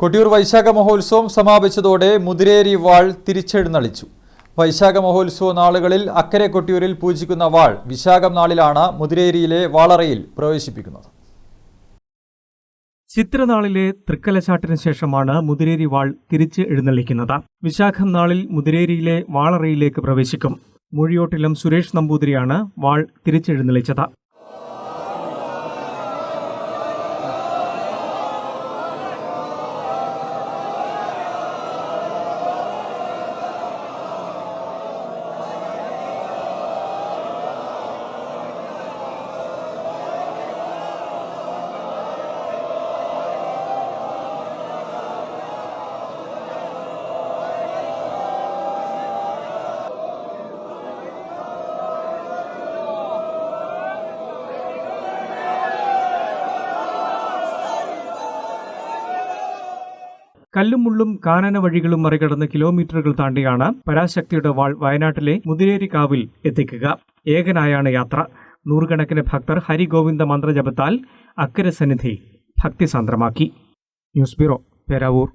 കൊട്ടിയൂർ വൈശാഖ മഹോത്സവം സമാപിച്ചതോടെ മുതിരേരി വാൾ തിരിച്ചെഴുന്നള്ളിച്ചു. വൈശാഖ മഹോത്സവ നാളുകളിൽ അക്കരെ കൊട്ടിയൂരിൽ പൂജിക്കുന്ന വാൾ വിശാഖം നാളിലാണ് മുതിരേരിയിലെ വാളറയിൽ പ്രവേശിപ്പിക്കുന്നത്. ചിത്രനാളിലെ തൃക്കലശാട്ടിന് ശേഷമാണ് മുതിരേരി വാൾ തിരിച്ച് എഴുന്നള്ളിക്കുന്നത്. വിശാഖം നാളിൽ മുതിരേരിയിലെ വാളറയിലേക്ക് പ്രവേശിക്കും. മൂഴിയോട്ടിലം സുരേഷ് നമ്പൂതിരിയാണ് വാൾ തിരിച്ചെഴുന്നള്ളിച്ചത്. കല്ലും മുള്ളും കാനന വഴികളും മറികടന്ന് കിലോമീറ്ററുകൾ താണ്ടിയാണ് പരാശക്തിയുടെ വാൾ വയനാട്ടിലെ മുതിരേരി കാവിൽ എത്തിക്കുക. ഏകനായാണ് യാത്ര. നൂറുകണക്കിന് ഭക്തർ ഹരിഗോവിന്ദ മന്ത്രജപത്താൽ അക്കരെ സന്നിധി ഭക്തിസാന്ദ്രമാക്കി. News bureau, Peravoor.